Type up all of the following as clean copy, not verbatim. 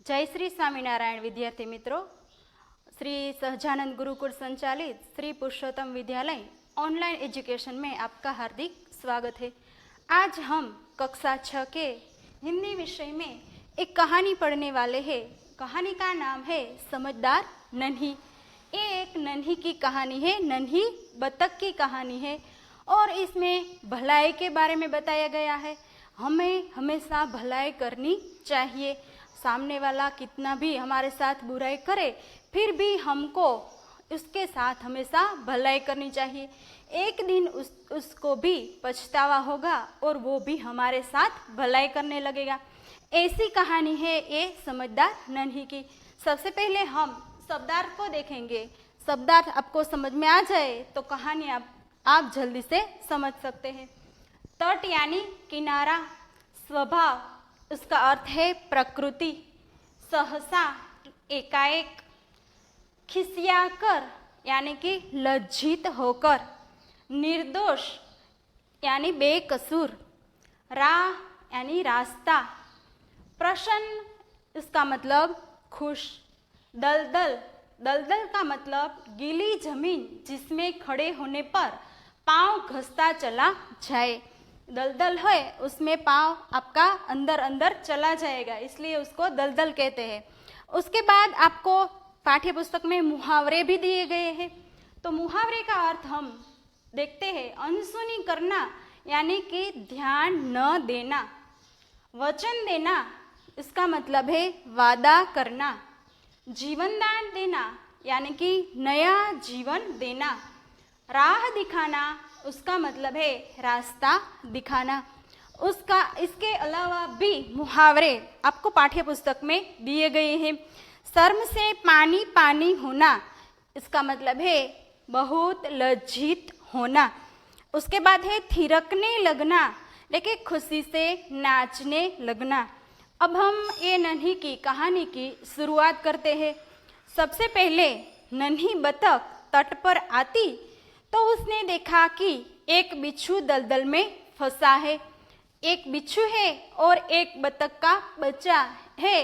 जय श्री स्वामीनारायण विद्यार्थी मित्रों, श्री सहजानंद गुरुकुल संचालित श्री पुरुषोत्तम विद्यालय ऑनलाइन एजुकेशन में आपका हार्दिक स्वागत है। आज हम कक्षा 6 के हिंदी विषय में एक कहानी पढ़ने वाले हैं। कहानी का नाम है समझदार नन्ही। ये एक नन्ही की कहानी है, नन्ही बतख की कहानी है और इसमें भलाई के बारे में बताया गया है। हमें हमेशा भलाई करनी चाहिए। सामने वाला कितना भी हमारे साथ बुराई करे फिर भी हमको उसके साथ हमेशा भलाई करनी चाहिए। एक दिन उसको भी पछतावा होगा और वो भी हमारे साथ भलाई करने लगेगा। ऐसी कहानी है ये समझदार नन्ही की। सबसे पहले हम शब्दार्थ को देखेंगे। शब्दार्थ आपको समझ में आ जाए तो कहानी आप जल्दी से समझ सकते हैं। तट यानी किनारा, स्वभाव उसका अर्थ है प्रकृति, सहसा एकाएक, खिसियाकर यानी कि लज्जित होकर, निर्दोष यानी बेकसूर, राह यानी रास्ता, प्रसन्न इसका मतलब खुश, दलदल, दलदल का मतलब गीली जमीन जिसमें खड़े होने पर पांव घसता चला जाए। दलदल है उसमें पांव आपका अंदर अंदर चला जाएगा, इसलिए उसको दलदल कहते हैं। उसके बाद आपको पाठ्य पुस्तक में मुहावरे भी दिए गए हैं। तो मुहावरे का अर्थ हम देखते हैं। अनसुनी करना यानी कि ध्यान न देना, वचन देना इसका मतलब है वादा करना, जीवन दान देना यानी कि नया जीवन देना, राह दिखाना उसका मतलब है रास्ता दिखाना। इसके अलावा भी मुहावरे आपको पाठ्य पुस्तक में दिए गए हैं। शर्म से पानी पानी होना इसका मतलब है बहुत लज्जित होना। उसके बाद है थिरकने लगना, लेकिन खुशी से नाचने लगना। अब हम ये नन्ही की कहानी की शुरुआत करते हैं। सबसे पहले नन्ही बतख तट पर आती तो उसने देखा कि एक बिच्छू दलदल में फंसा है। एक बिच्छू है और एक बतख का बच्चा है,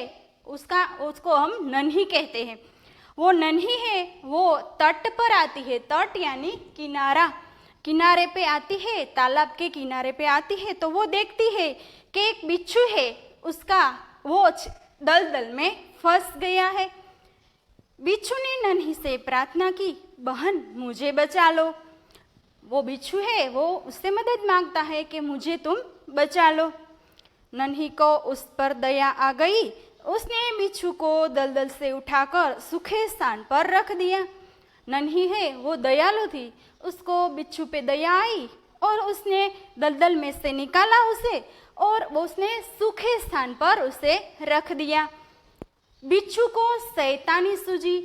उसको हम नन्ही कहते हैं। वो नन्ही है, वो तट पर आती है। तट यानी किनारा, किनारे पे आती है, तालाब के किनारे पे आती है तो वो देखती है कि एक बिच्छू है, उसका वो दलदल में फंस गया है। बिच्छू ने नन्ही से प्रार्थना की, बहन मुझे बचा लो। वो बिच्छू है वो उससे मदद मांगता है कि मुझे तुम बचा लो। नन्ही को उस पर दया आ गई। उसने बिच्छू को दलदल से उठाकर सूखे स्थान पर रख दिया। नन्ही है वो दयालु थी, उसको बिच्छू पे दया आई और उसने दलदल में से निकाला उसे और उसने सूखे स्थान पर उसे रख दिया। बिच्छू को शैतानी सूझी।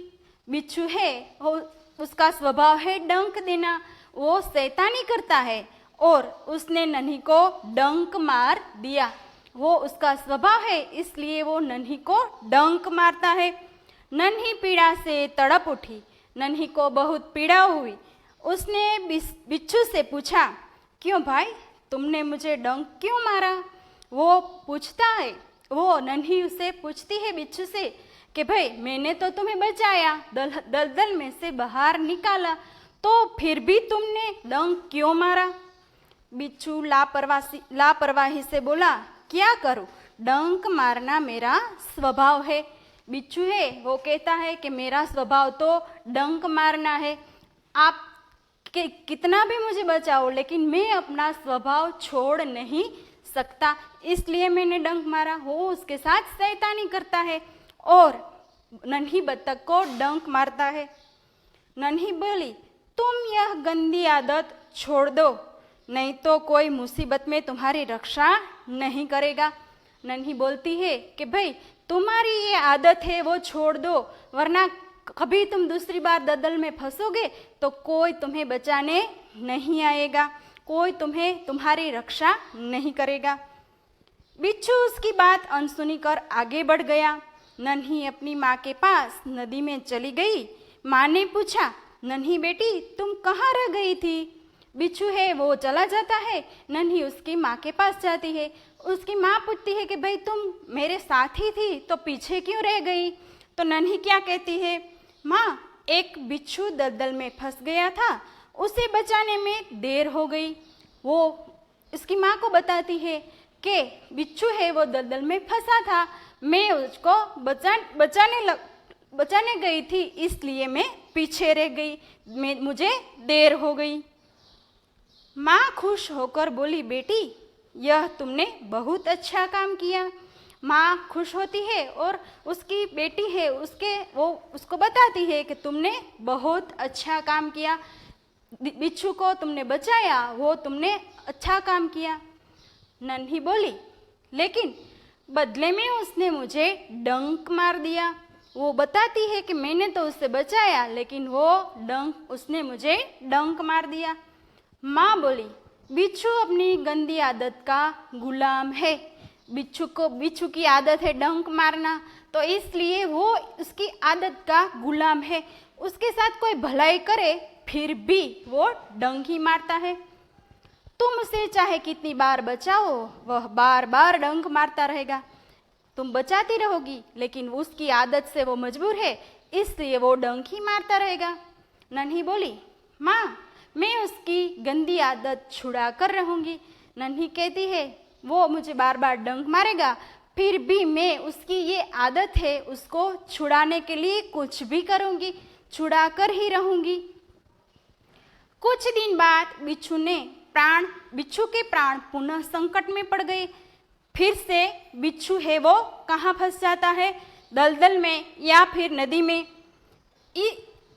बिच्छू है वो उसका स्वभाव है डंक देना, वो शैतानी करता है और उसने नन्ही को डंक मार दिया। वो उसका स्वभाव है इसलिए वो नन्ही को डंक मारता है। नन्ही पीड़ा से तड़प उठी, नन्ही को बहुत पीड़ा हुई। उसने बिच्छू से पूछा, क्यों भाई तुमने मुझे डंक क्यों मारा? वो पूछता है, वो नन्ही उसे पूछती है बिच्छू से कि भाई मैंने तो तुम्हें बचाया, दलदल में से बाहर निकाला, तो फिर भी तुमने डंक क्यों मारा? बिच्छू लापरवाही से बोला, क्या करूं, डंक मारना मेरा स्वभाव है। बिच्छू है वो कहता है कि मेरा स्वभाव तो डंक मारना है। आप कितना भी मुझे बचाओ लेकिन मैं अपना स्वभाव छोड़ नहीं सकता, इसलिए मैंने डंक मारा। वो उसके साथ शैतानी करता है और नन्ही बतख को डंक मारता है। नन्ही बोली, तुम यह गंदी आदत छोड़ दो, नहीं तो कोई मुसीबत में तुम्हारी रक्षा नहीं करेगा। नन्ही बोलती है कि भाई तुम्हारी ये आदत है वो छोड़ दो, वरना कभी तुम दूसरी बार दलदल में फंसोगे तो कोई तुम्हें बचाने नहीं आएगा, कोई तुम्हारी रक्षा नहीं करेगा। बिच्छू उसकी बात अनसुनी कर आगे बढ़ गया। नन्ही अपनी माँ के पास नदी में चली गई। माँ ने पूछा, नन्ही बेटी तुम कहाँ रह गई थी? बिच्छू है वो चला जाता है। नन्ही उसकी माँ के पास जाती है। उसकी माँ पूछती है कि भाई तुम मेरे साथ ही थी तो पीछे क्यों रह गई। तो नन्ही क्या कहती है, माँ एक बिच्छू दलदल में फंस गया था, उसे बचाने में देर हो गई। वो उसकी माँ को बताती है कि बिच्छू है वो दलदल में फंसा था, मैं उसको बचाने गई थी, इसलिए मैं पीछे रह गई, मुझे देर हो गई। माँ खुश होकर बोली, बेटी यह तुमने बहुत अच्छा काम किया। माँ खुश होती है और उसकी बेटी है वो उसको बताती है कि तुमने बहुत अच्छा काम किया, बिच्छू को तुमने बचाया, वो तुमने अच्छा काम किया। नन्ही बोली, लेकिन बदले में उसने मुझे डंक मार दिया। वो बताती है कि मैंने तो उसे बचाया, लेकिन उसने मुझे डंक मार दिया। माँ बोली, बिच्छू अपनी गंदी आदत का गुलाम है। बिच्छू की आदत है डंक मारना, तो इसलिए वो उसकी आदत का गुलाम है। उसके साथ कोई भलाई करे फिर भी वो डंक ही मारता है। तुम उसे चाहे कितनी बार बचाओ, वह बार बार डंक मारता रहेगा। तुम बचाती रहोगी, लेकिन उसकी आदत से वो मजबूर है, इसलिए वो डंक ही मारता रहेगा। नन्ही बोली, माँ मैं उसकी गंदी आदत छुड़ा कर रहूँगी। नन्ही कहती है, वो मुझे बार बार डंक मारेगा, फिर भी मैं उसकी ये आदत है उसको छुड़ाने के लिए कुछ भी करूँगी, छुड़ा कर ही रहूँगी। कुछ दिन बाद बिच्छू के प्राण पुनः संकट में पड़ गए। फिर से बिच्छू है वो कहाँ फंस जाता है, दलदल में या फिर नदी में।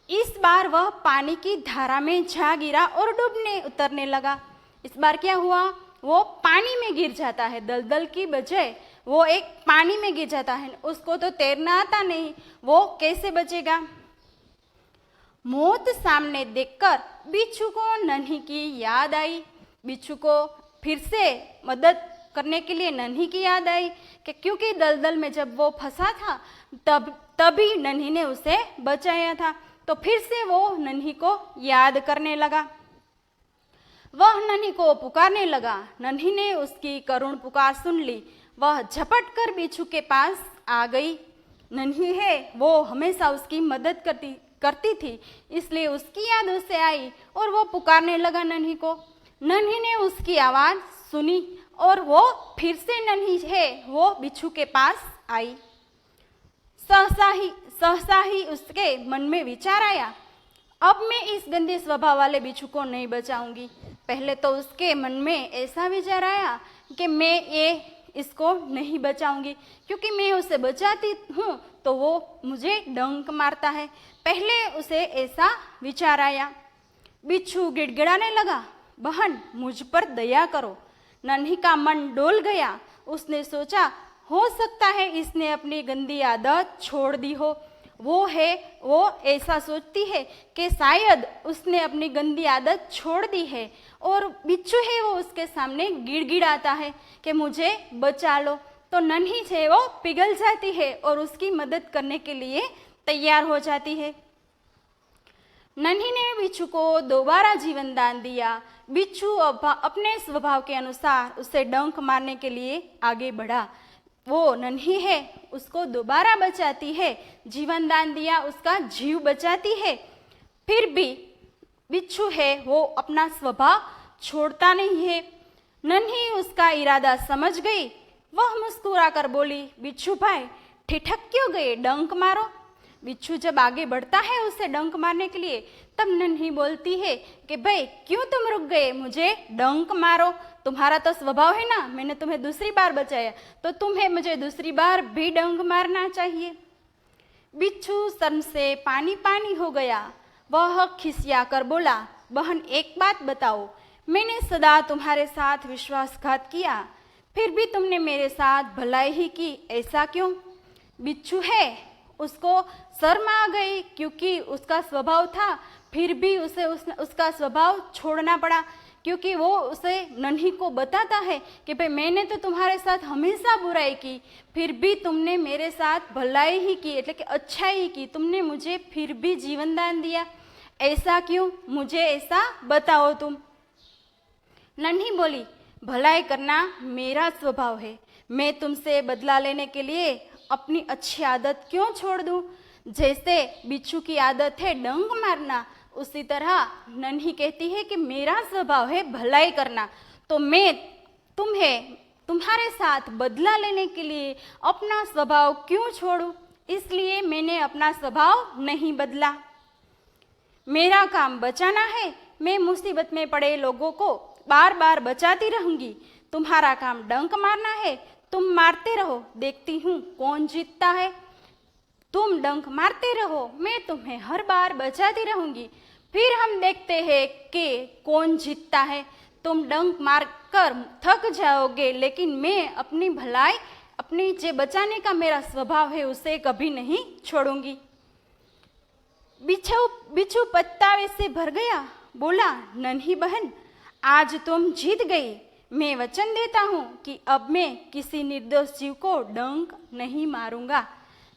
इस बार वह पानी की धारा में जा गिरा और डूबने उतरने लगा। इस बार क्या हुआ, वो पानी में गिर जाता है, दलदल की बजाय वो एक पानी में गिर जाता है। उसको तो तैरना आता नहीं, वो कैसे बचेगा। मौत सामने देखकर बिच्छू को नन्ही की याद आई। बिच्छू को फिर से मदद करने के लिए नन्ही की याद आई कि क्योंकि दलदल में जब वो फंसा था तभी नन्ही ने उसे बचाया था। तो फिर से वो नन्ही को याद करने लगा। वह नन्ही को पुकारने लगा। नन्ही ने उसकी करुण पुकार सुन ली। वह झपट कर बिच्छू के पास आ गई। नन्ही है वो हमेशा उसकी मदद करती थी, इसलिए उसकी याद उसे आई और वो पुकारने लगा नन्ही को। नन्ही ने उसकी आवाज़ सुनी और वो फिर से नन्ही है वो बिच्छू के पास आई। सहसा ही उसके मन में विचार आया, अब मैं इस गंदे स्वभाव वाले बिच्छू को नहीं बचाऊंगी। पहले तो उसके मन में ऐसा विचार आया कि मैं इसको नहीं बचाऊंगी, क्योंकि मैं उसे बचाती हूँ तो वो मुझे डंक मारता है। पहले उसे ऐसा विचार आया। बिच्छू गिड़गिड़ाने लगा, बहन मुझ पर दया करो। नन्ही का मन डोल गया। उसने सोचा, हो सकता है इसने अपनी गंदी आदत छोड़ दी हो। वो ऐसा सोचती है कि शायद उसने अपनी गंदी आदत छोड़ दी है, और बिच्छू है वो उसके सामने गिड़गिड़ाता है कि मुझे बचा लो। तो नन्ही है वो पिघल जाती है और उसकी मदद करने के लिए तैयार हो जाती है। नन्ही ने बिच्छू को दोबारा जीवन दान दिया। बिच्छू अपने स्वभाव के अनुसार उसे डंक मारने के लिए आगे बढ़ा। वो नन्ही है उसको दोबारा बचाती है, जीवन दान दिया, उसका जीव बचाती है। फिर भी बिच्छू है वो अपना स्वभाव छोड़ता नहीं है। नन्ही उसका इरादा समझ गई। वह मुस्कुराकर बोली, बिच्छू भाई ठिठक क्यों गए, डंक मारो। बिच्छू जब आगे बढ़ता है उसे डंक मारने के लिए, तब नन्ही बोलती है कि भाई क्यों तुम रुक गए, मुझे डंक मारो। तुम्हारा तो स्वभाव है ना, मैंने तुम्हें दूसरी बार बचाया तो तुम्हें मुझे दूसरी बार भी डंक मारना चाहिए। बिच्छू शर्म से पानी पानी हो गया। वह खिसिया कर बोला, बहन एक बात बताओ, मैंने सदा तुम्हारे साथ विश्वासघात किया, फिर भी तुमने मेरे साथ भलाई ही की, ऐसा क्यों। बिच्छू है उसको शर्म आ गई, क्योंकि उसका स्वभाव था, फिर भी उसे उसका स्वभाव छोड़ना पड़ा, क्योंकि वो उसे नन्ही को बताता है कि भाई मैंने तो तुम्हारे साथ हमेशा बुराई की, फिर भी तुमने मेरे साथ भलाई ही की, એટલે कि अच्छाई ही की, तुमने मुझे फिर भी जीवन दान दिया, ऐसा क्यों, मुझे ऐसा बताओ तुम। नन्ही बोली, भलाई करना मेरा स्वभाव है, मैं तुमसे बदला लेने के लिए अपनी अच्छी आदत क्यों छोड़ दूं? जैसे बिच्छू की आदत है डंक मारना, उसी तरह नन्ही कहती है कि मेरा स्वभाव है भलाई करना, तो मैं तुम्हारे साथ बदला लेने के लिए अपना स्वभाव क्यों छोड़ूं? इसलिए मैंने अपना स्वभाव नहीं बदला। मेरा काम बचाना है, मैं मुसीबत में पड़े लोगों को बार बार बचाती रहूंगी। तुम्हारा काम डंक मारना है, तुम मारते रहो, देखती हूँ कौन जीतता है। तुम डंक मारते रहो, मैं तुम्हें हर बार बचाती रहूंगी, फिर हम देखते हैं कि कौन जीतता है। तुम डंक मारकर थक जाओगे, लेकिन मैं अपनी भलाई, अपनी जे बचाने का मेरा स्वभाव है उसे कभी नहीं छोड़ूंगी। बिच्छू पछतावे से भर गया, बोला, नन्ही बहन, आज तुम जीत गई। मैं वचन देता हूँ कि अब मैं किसी निर्दोष जीव को डंक नहीं मारूंगा।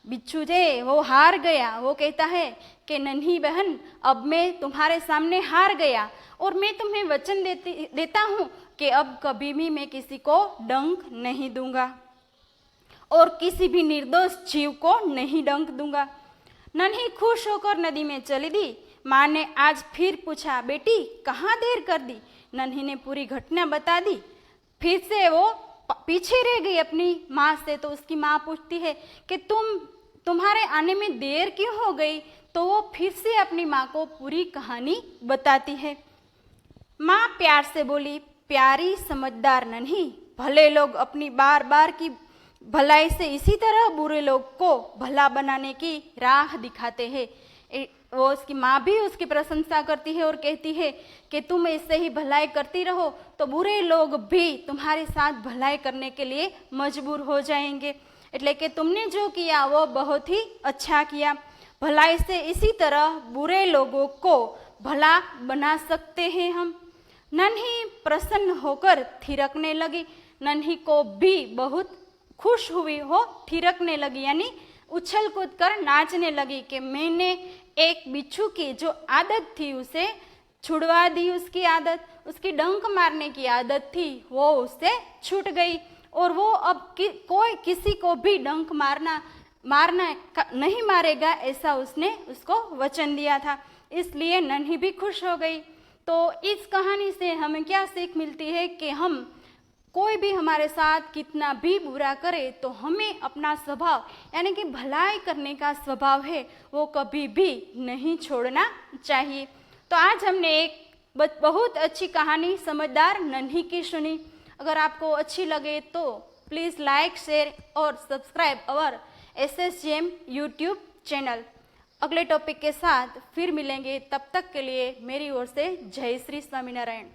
बिच्छू जे वो हार गया, वो कहता है कि नन्ही बहन, अब मैं तुम्हारे सामने हार गया और मैं तुम्हें वचन देता हूँ कि अब कभी भी मैं किसी को डंक नहीं दूंगा और किसी भी निर्दोष जीव को नहीं डंक दूंगा। नन्ही खुश होकर नदी में चली दी। माँ ने आज फिर पूछा, बेटी कहाँ देर कर दी? नन्ही ने पूरी घटना बता दी। फिर से वो पीछे रह गई अपनी माँ से, तो उसकी माँ पूछती है कि तुम्हारे आने में देर क्यों हो गई? तो वो फिर से अपनी माँ को पूरी कहानी बताती है। माँ प्यार से बोली, प्यारी समझदार नन्ही, भले लोग अपनी बार बार की भलाई से इसी तरह बुरे लोग को भला बनाने की राह दिखाते हैं। वो उसकी माँ भी उसकी प्रशंसा करती है और कहती है कि तुम ऐसे ही भलाई करती रहो तो बुरे लोग भी तुम्हारे साथ भलाई करने के लिए मजबूर हो जाएंगे। એટલે કે तुमने जो किया वो बहुत ही अच्छा किया। भलाई से इसी तरह बुरे लोगों को भला बना सकते हैं हम। नन्ही प्रसन्न होकर थिरकने लगी। नन्ही को भी बहुत खुश हुई हो, थिरकने लगी यानी उछल कूद कर नाचने लगी कि मैंने एक बिच्छू की जो आदत थी उसे छुड़वा दी। उसकी आदत, उसकी डंक मारने की आदत थी, वो उससे छूट गई और वो अब कोई किसी को भी डंक मारना नहीं मारेगा, ऐसा उसने उसको वचन दिया था। इसलिए नन्ही भी खुश हो गई। तो इस कहानी से हमें क्या सीख मिलती है कि हम कोई भी हमारे साथ कितना भी बुरा करे तो हमें अपना स्वभाव यानी कि भलाई करने का स्वभाव है वो कभी भी नहीं छोड़ना चाहिए। तो आज हमने एक बहुत अच्छी कहानी समझदार नन्ही की सुनी। अगर आपको अच्छी लगे तो प्लीज़ लाइक, शेयर और subscribe our SSGM YouTube channel. अगले टॉपिक के साथ फिर मिलेंगे, तब तक के लिए मेरी ओर से जय श्री स्वामीनारायण।